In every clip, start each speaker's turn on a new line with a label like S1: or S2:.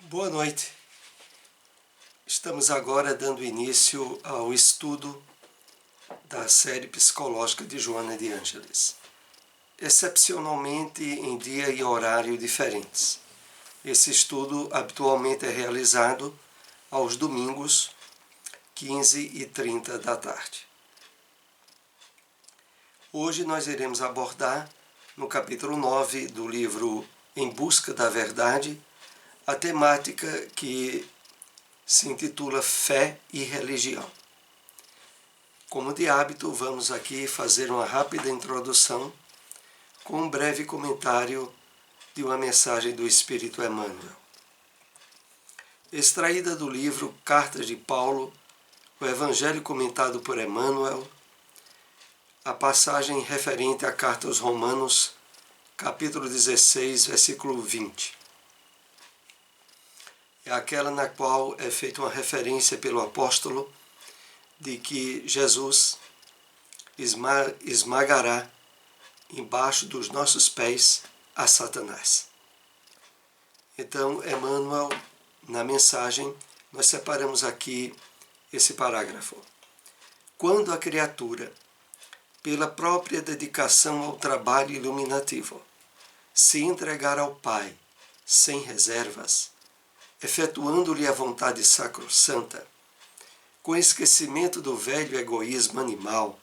S1: Boa noite. Estamos agora dando início ao estudo da série psicológica de Joana de Ângeles, excepcionalmente em dia e horário diferentes. Esse estudo habitualmente é realizado aos domingos, 15h30 da tarde. Hoje nós iremos abordar, no capítulo 9 do livro Em Busca da Verdade, a temática que se intitula Fé e Religião. Como de hábito, vamos aqui fazer uma rápida introdução com um breve comentário de uma mensagem do Espírito Emmanuel. Extraída do livro Cartas de Paulo, o Evangelho comentado por Emmanuel, a passagem referente à Carta aos Romanos, capítulo 16, versículo 20. É aquela na qual é feita uma referência pelo apóstolo de que Jesus esmagará embaixo dos nossos pés a Satanás. Então, Emmanuel, na mensagem, nós separamos aqui esse parágrafo. Quando a criatura, pela própria dedicação ao trabalho iluminativo, se entregar ao Pai sem reservas, efetuando-lhe a vontade sacrossanta, com esquecimento do velho egoísmo animal,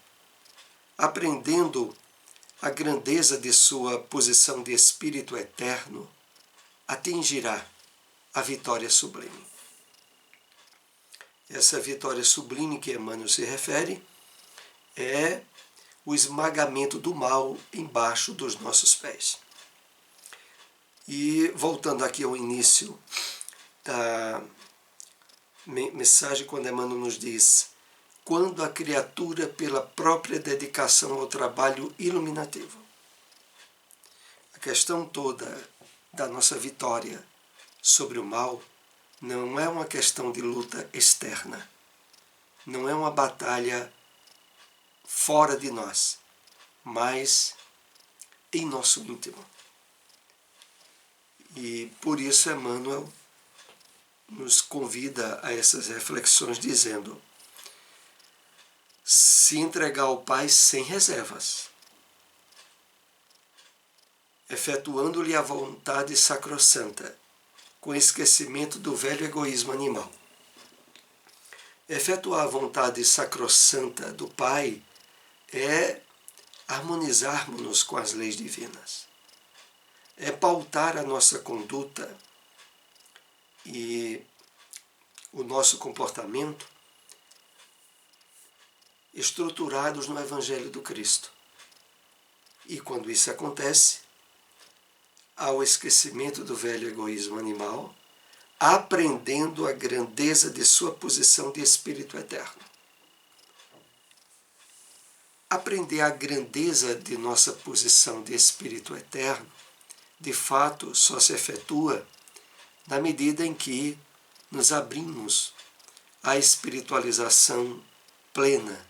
S1: aprendendo a grandeza de sua posição de espírito eterno, atingirá a vitória sublime. Essa vitória sublime que Emmanuel se refere é o esmagamento do mal embaixo dos nossos pés. E voltando aqui ao início da mensagem, quando Emmanuel nos diz: quando a criatura, pela própria dedicação ao trabalho iluminativo. A questão toda da nossa vitória sobre o mal não é uma questão de luta externa, não é uma batalha fora de nós, mas em nosso íntimo. E por isso Emmanuel nos convida a essas reflexões dizendo: se entregar ao Pai sem reservas, efetuando-lhe a vontade sacrossanta, com esquecimento do velho egoísmo animal. Efetuar a vontade sacrossanta do Pai é harmonizarmos-nos com as leis divinas, é pautar a nossa conduta e o nosso comportamento estruturados no Evangelho do Cristo. E quando isso acontece, há o esquecimento do velho egoísmo animal, aprendendo a grandeza de sua posição de espírito eterno. Aprender a grandeza de nossa posição de espírito eterno, de fato, só se efetua na medida em que nos abrimos à espiritualização plena,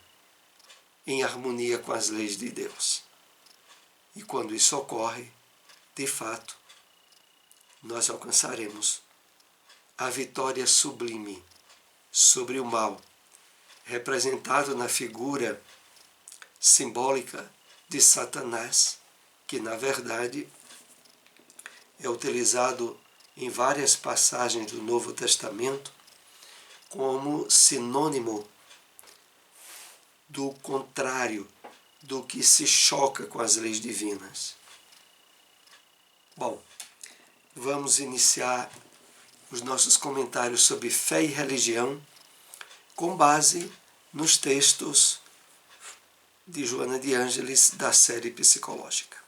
S1: em harmonia com as leis de Deus. E quando isso ocorre, de fato, nós alcançaremos a vitória sublime sobre o mal, representado na figura simbólica de Satanás, que na verdade é utilizado em várias passagens do Novo Testamento como sinônimo do contrário, do que se choca com as leis divinas. Bom, vamos iniciar os nossos comentários sobre fé e religião com base nos textos de Joana de Ângeles da série psicológica.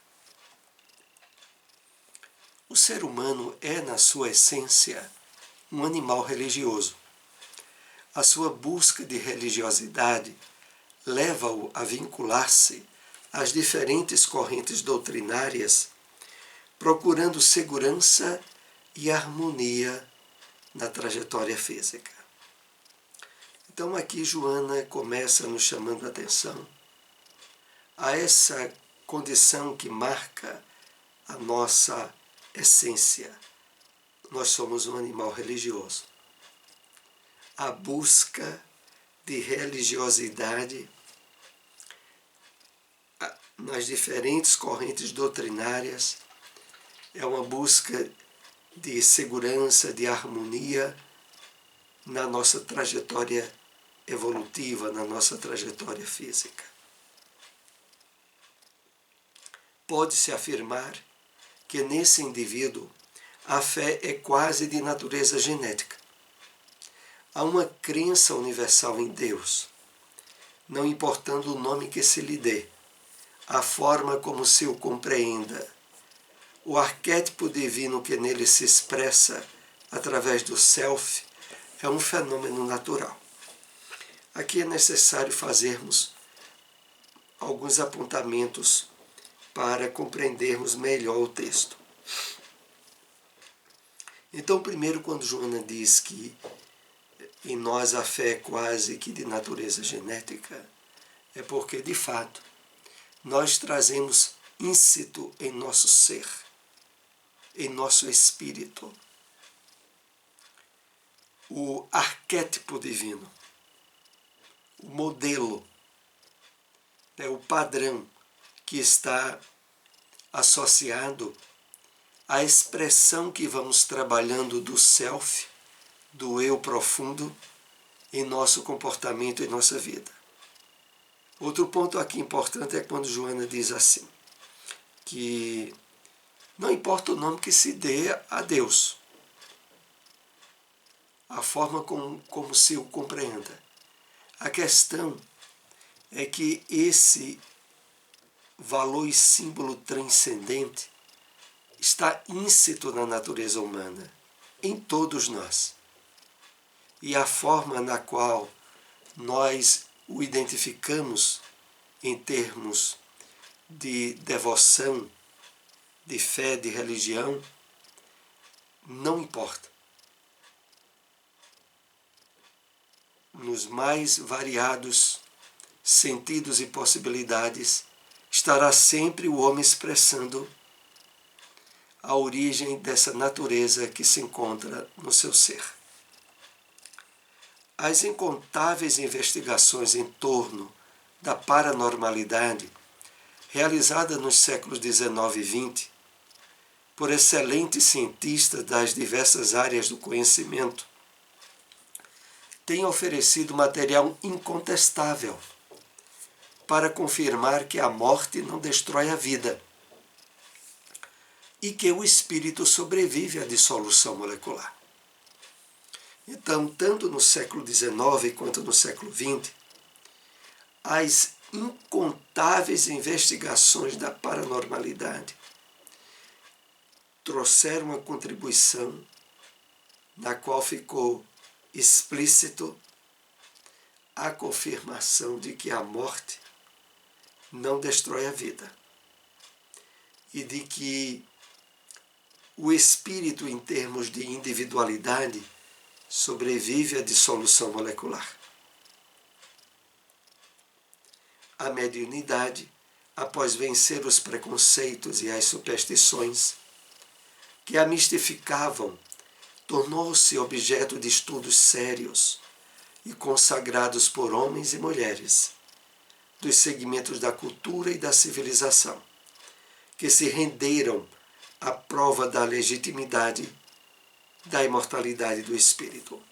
S1: O ser humano é, na sua essência, um animal religioso. A sua busca de religiosidade leva-o a vincular-se às diferentes correntes doutrinárias, procurando segurança e harmonia na trajetória física. Então aqui Joana começa nos chamando a atenção a essa condição que marca a nossa essência, nós somos um animal religioso. A busca de religiosidade nas diferentes correntes doutrinárias é uma busca de segurança, de harmonia na nossa trajetória evolutiva, na nossa trajetória física. Pode-se afirmar que nesse indivíduo a fé é quase de natureza genética. Há uma crença universal em Deus, não importando o nome que se lhe dê, a forma como se o compreenda, o arquétipo divino que nele se expressa através do self é um fenômeno natural. Aqui é necessário fazermos alguns apontamentos para compreendermos melhor o texto. Então, primeiro, quando Joana diz que em nós a fé é quase que de natureza genética, é porque, de fato, nós trazemos íncito em nosso ser, em nosso espírito, o arquétipo divino, o modelo, o padrão que está associado à expressão que vamos trabalhando do self, do eu profundo, em nosso comportamento e nossa vida. Outro ponto aqui importante é quando Joana diz assim, que não importa o nome que se dê a Deus, a forma como se o compreenda. A questão é que esse valor e símbolo transcendente está íncito na natureza humana, em todos nós. E a forma na qual nós o identificamos em termos de devoção, de fé, de religião, não importa. Nos mais variados sentidos e possibilidades, estará sempre o homem expressando a origem dessa natureza que se encontra no seu ser. As incontáveis investigações em torno da paranormalidade, realizadas nos séculos XIX e XX, por excelentes cientistas das diversas áreas do conhecimento, têm oferecido material incontestável para confirmar que a morte não destrói a vida e que o espírito sobrevive à dissolução molecular. Então, tanto no século XIX quanto no século XX, as incontáveis investigações da paranormalidade trouxeram uma contribuição na qual ficou explícito a confirmação de que a morte não destrói a vida e de que o espírito, em termos de individualidade, sobrevive à dissolução molecular. A mediunidade, após vencer os preconceitos e as superstições que a mistificavam, tornou-se objeto de estudos sérios e consagrados por homens e mulheres dos segmentos da cultura e da civilização, que se renderam à prova da legitimidade da imortalidade do espírito.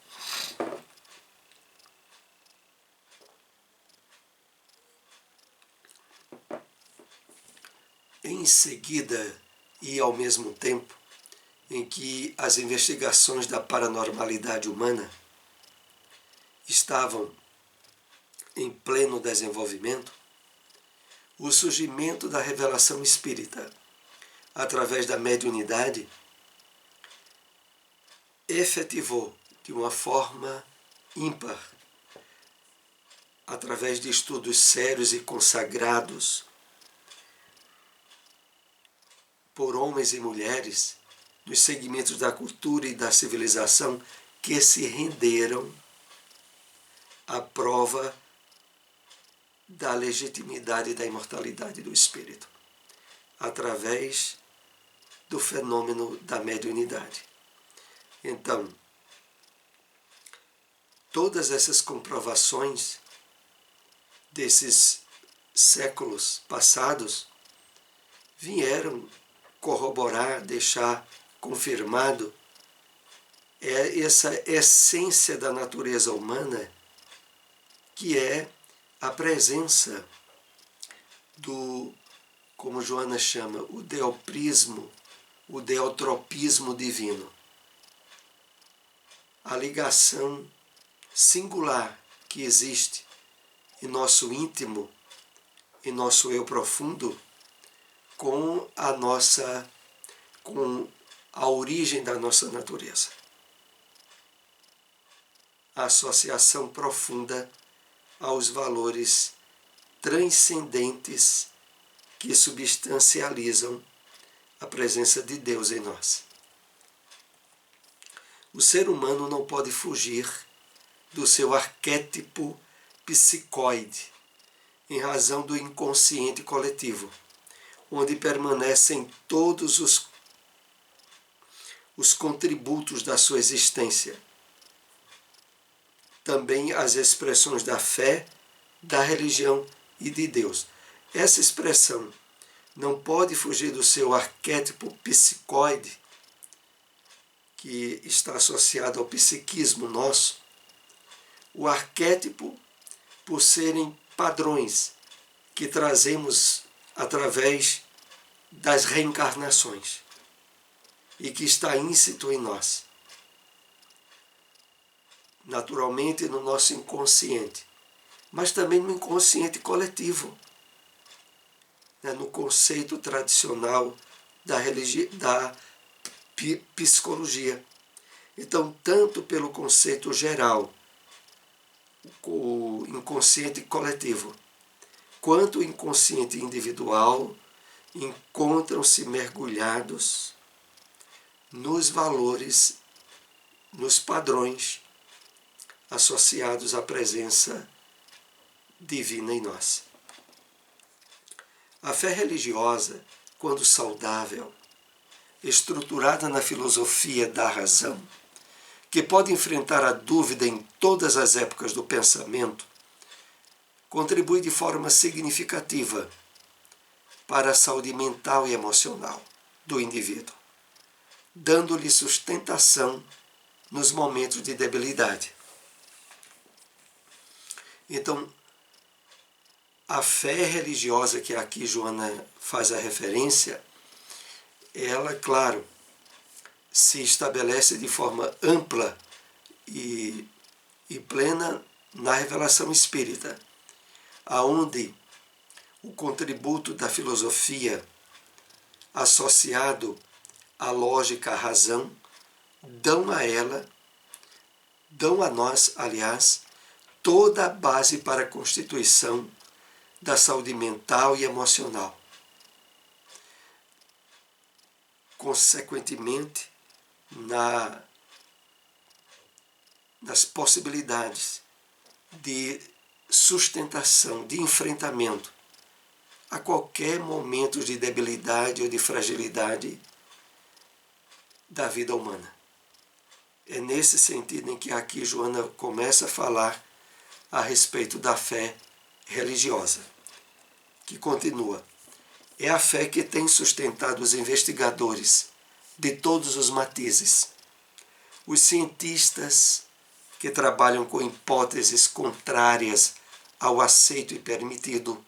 S1: Em seguida, e ao mesmo tempo em que as investigações da paranormalidade humana estavam em pleno desenvolvimento, o surgimento da revelação espírita, através da mediunidade, efetivou de uma forma ímpar, através de estudos sérios e consagrados por homens e mulheres dos segmentos da cultura e da civilização que se renderam à prova da legitimidade da imortalidade do espírito, através do fenômeno da mediunidade. Então, todas essas comprovações desses séculos passados vieram corroborar, deixar confirmado essa essência da natureza humana, que é a presença do, como Joana chama, o deoprismo, o deotropismo divino. A ligação singular que existe em nosso íntimo, em nosso eu profundo, com a origem da nossa natureza. A associação profunda aos valores transcendentes que substancializam a presença de Deus em nós. O ser humano não pode fugir do seu arquétipo psicoide, em razão do inconsciente coletivo, onde permanecem todos os contributos da sua existência. Também as expressões da fé, da religião e de Deus. Essa expressão não pode fugir do seu arquétipo psicoide, que está associado ao psiquismo nosso. O arquétipo, por serem padrões que trazemos através das reencarnações e que está íncito em nós, naturalmente no nosso inconsciente, mas também no inconsciente coletivo, no conceito tradicional da psicologia. Então, tanto pelo conceito geral, o inconsciente coletivo, quanto o inconsciente individual, encontram-se mergulhados nos valores, nos padrões associados à presença divina em nós. A fé religiosa, quando saudável, estruturada na filosofia da razão, que pode enfrentar a dúvida em todas as épocas do pensamento, contribui de forma significativa para a saúde mental e emocional do indivíduo, dando-lhe sustentação nos momentos de debilidade. Então, a fé religiosa que aqui Joana faz a referência, ela, claro, se estabelece de forma ampla e plena na revelação espírita, aonde o contributo da filosofia associado à lógica, à razão, dão a nós, aliás, toda a base para a constituição da saúde mental e emocional. Consequentemente, nas possibilidades de sustentação, de enfrentamento a qualquer momento de debilidade ou de fragilidade da vida humana. É nesse sentido em que aqui Joana começa a falar a respeito da fé religiosa, que continua. É a fé que tem sustentado os investigadores de todos os matizes, os cientistas que trabalham com hipóteses contrárias ao aceito e permitido,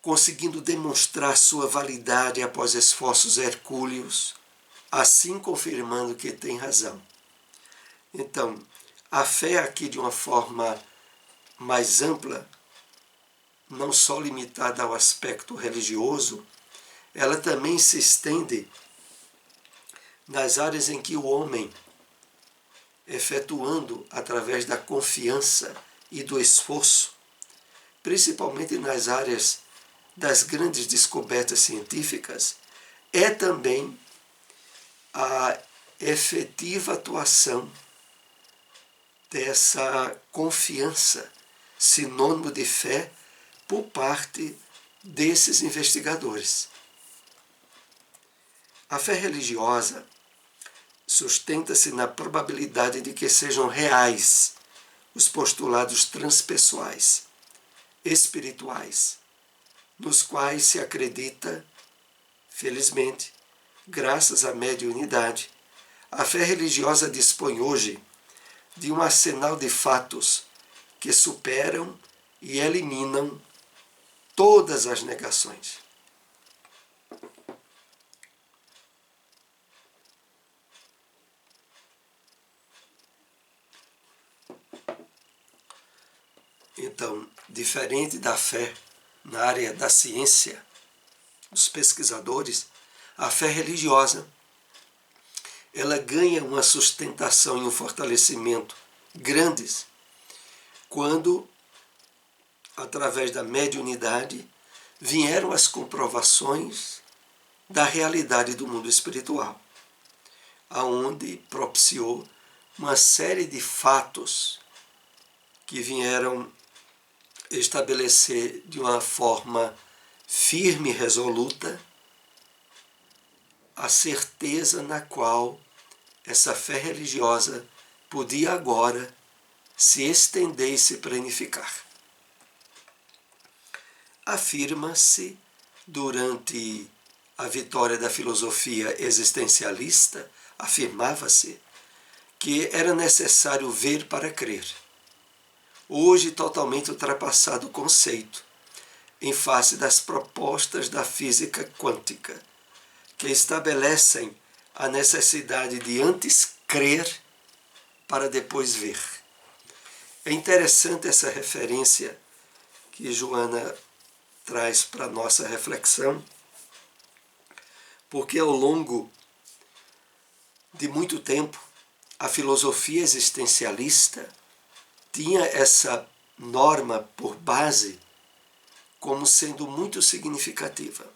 S1: conseguindo demonstrar sua validade após esforços hercúleos, assim confirmando que tem razão. Então, a fé aqui, de uma forma mais ampla, não só limitada ao aspecto religioso, ela também se estende nas áreas em que o homem, efetuando através da confiança e do esforço, principalmente nas áreas das grandes descobertas científicas, é também a efetiva atuação dessa confiança, sinônimo de fé, por parte desses investigadores. A fé religiosa sustenta-se na probabilidade de que sejam reais os postulados transpessoais, espirituais, nos quais se acredita, felizmente, graças à mediunidade. A fé religiosa dispõe hoje de um arsenal de fatos que superam e eliminam todas as negações. Então, diferente da fé na área da ciência, dos pesquisadores, a fé religiosa, ela ganha uma sustentação e um fortalecimento grandes quando, através da mediunidade, vieram as comprovações da realidade do mundo espiritual, aonde propiciou uma série de fatos que vieram estabelecer de uma forma firme e resoluta a certeza na qual essa fé religiosa podia agora se estender e se planificar. Afirma-se, durante a vitória da filosofia existencialista, afirmava-se que era necessário ver para crer. Hoje totalmente ultrapassado o conceito, em face das propostas da física quântica, que estabelecem a necessidade de antes crer para depois ver. É interessante essa referência que Joana traz para a nossa reflexão, porque ao longo de muito tempo a filosofia existencialista tinha essa norma por base como sendo muito significativa,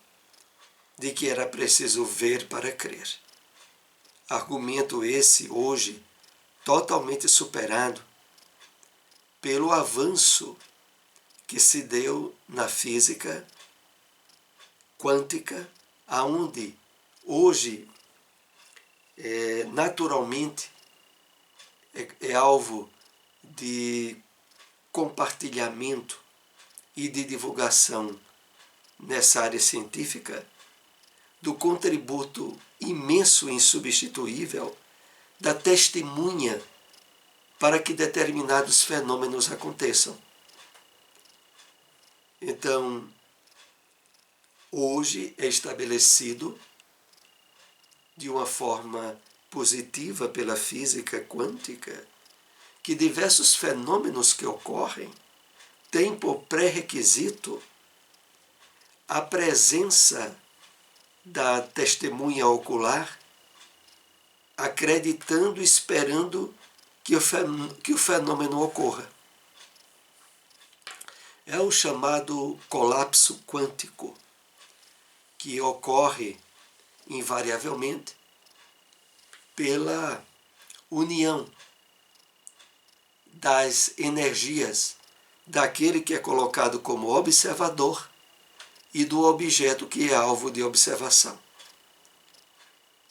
S1: de que era preciso ver para crer. Argumento esse hoje totalmente superado pelo avanço que se deu na física quântica, aonde hoje naturalmente é alvo de compartilhamento e de divulgação nessa área científica do contributo imenso e insubstituível da testemunha para que determinados fenômenos aconteçam. Então, hoje é estabelecido de uma forma positiva pela física quântica que diversos fenômenos que ocorrem têm por pré-requisito a presença da testemunha ocular, acreditando e esperando que o fenômeno ocorra. É o chamado colapso quântico, que ocorre invariavelmente pela união das energias daquele que é colocado como observador e do objeto que é alvo de observação.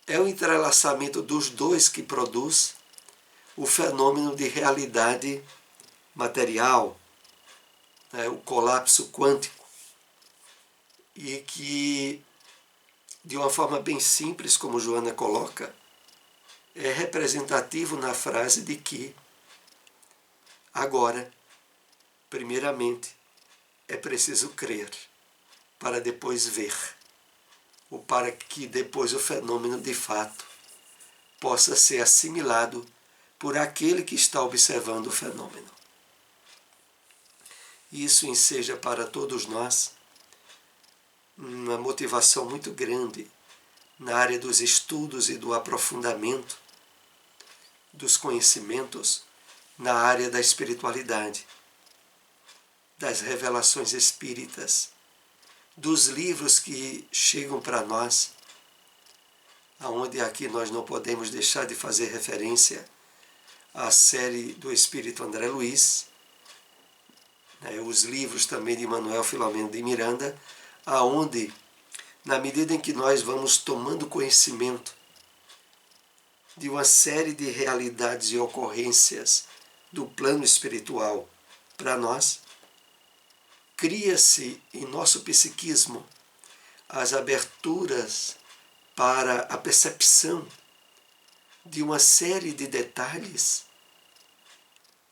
S1: É o entrelaçamento dos dois que produz o fenômeno de realidade material, o colapso quântico, e que, de uma forma bem simples, como Joana coloca, é representativo na frase de que agora, primeiramente, é preciso crer para depois ver, ou para que depois o fenômeno de fato possa ser assimilado por aquele que está observando o fenômeno. Isso enseja para todos nós uma motivação muito grande na área dos estudos e do aprofundamento dos conhecimentos na área da espiritualidade, das revelações espíritas, dos livros que chegam para nós, aonde aqui nós não podemos deixar de fazer referência à série do Espírito André Luiz, os livros também de Manuel Filomeno de Miranda, aonde, na medida em que nós vamos tomando conhecimento de uma série de realidades e ocorrências do plano espiritual para nós, cria-se em nosso psiquismo as aberturas para a percepção de uma série de detalhes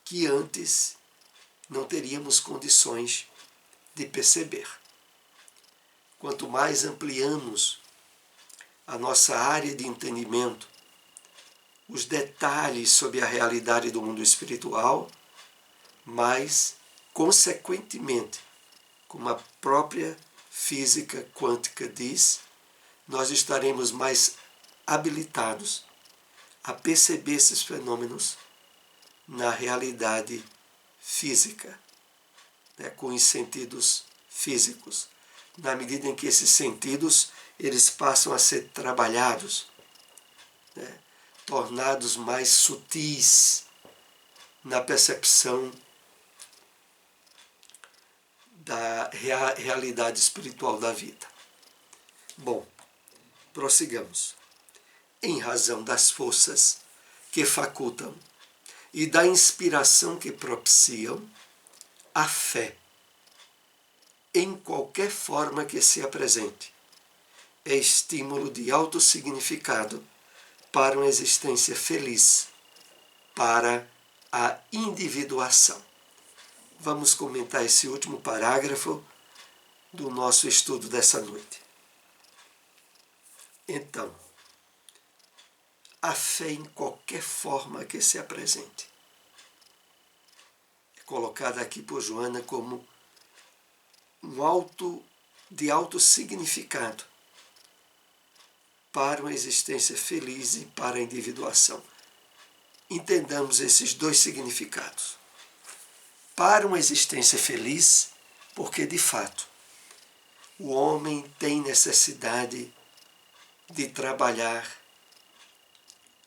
S1: que antes não teríamos condições de perceber. Quanto mais ampliamos a nossa área de entendimento, os detalhes sobre a realidade do mundo espiritual, mais, consequentemente, como a própria física quântica diz, nós estaremos mais habilitados a perceber esses fenômenos na realidade física, né, com os sentidos físicos. Na medida em que esses sentidos eles passam a ser trabalhados, né, tornados mais sutis na percepção da realidade espiritual da vida. Bom, prossigamos. Em razão das forças que facultam e da inspiração que propiciam, a fé, em qualquer forma que se apresente, é estímulo de alto significado para uma existência feliz, para a individuação. Vamos comentar esse último parágrafo do nosso estudo dessa noite. Então, a fé em qualquer forma que se apresente é colocada aqui por Joana como de alto significado para uma existência feliz e para a individuação. Entendamos esses dois significados. Para uma existência feliz, porque de fato o homem tem necessidade de trabalhar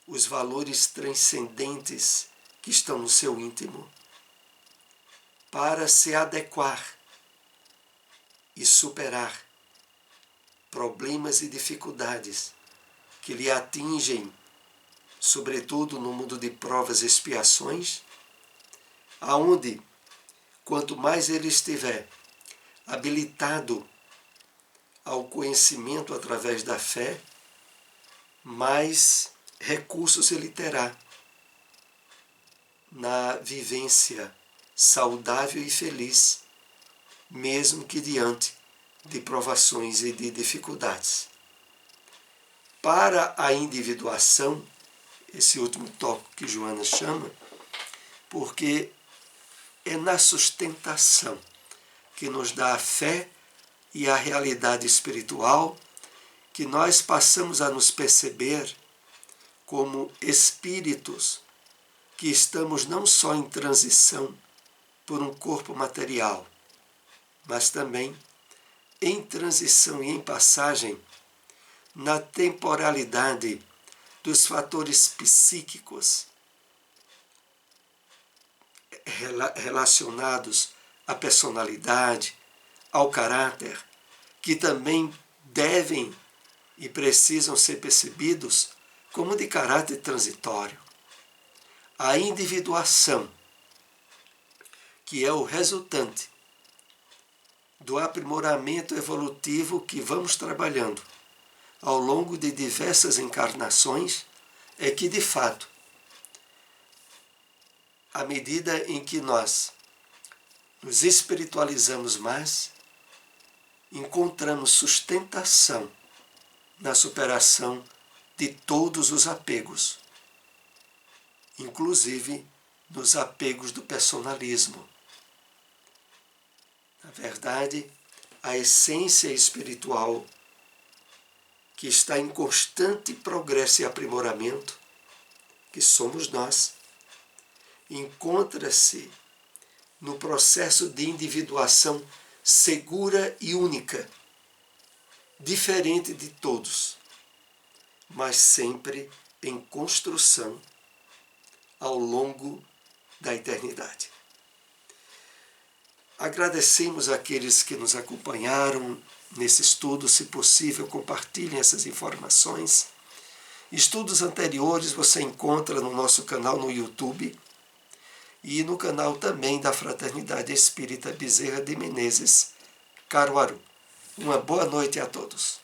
S1: os valores transcendentes que estão no seu íntimo para se adequar e superar problemas e dificuldades que lhe atingem, sobretudo no mundo de provas e expiações, aonde, quanto mais ele estiver habilitado ao conhecimento através da fé, mais recursos ele terá na vivência saudável e feliz, mesmo que diante de provações e de dificuldades. Para a individuação, esse último tópico que Joana chama, porque é na sustentação que nos dá a fé e a realidade espiritual que nós passamos a nos perceber como espíritos que estamos não só em transição por um corpo material, mas também em transição e em passagem na temporalidade dos fatores psíquicos relacionados à personalidade, ao caráter, que também devem e precisam ser percebidos como de caráter transitório. A individuação, que é o resultante do aprimoramento evolutivo que vamos trabalhando ao longo de diversas encarnações, é que, de fato, à medida em que nós nos espiritualizamos mais, encontramos sustentação na superação de todos os apegos, inclusive nos apegos do personalismo. Na verdade, a essência espiritual, que está em constante progresso e aprimoramento, que somos nós, encontra-se no processo de individuação segura e única, diferente de todos, mas sempre em construção ao longo da eternidade. Agradecemos àqueles que nos acompanharam nesse estudo. Se possível, compartilhem essas informações Estudos anteriores você encontra no nosso canal no YouTube e no canal também da Fraternidade Espírita Bezerra de Menezes, Caruaru. Uma boa noite a todos.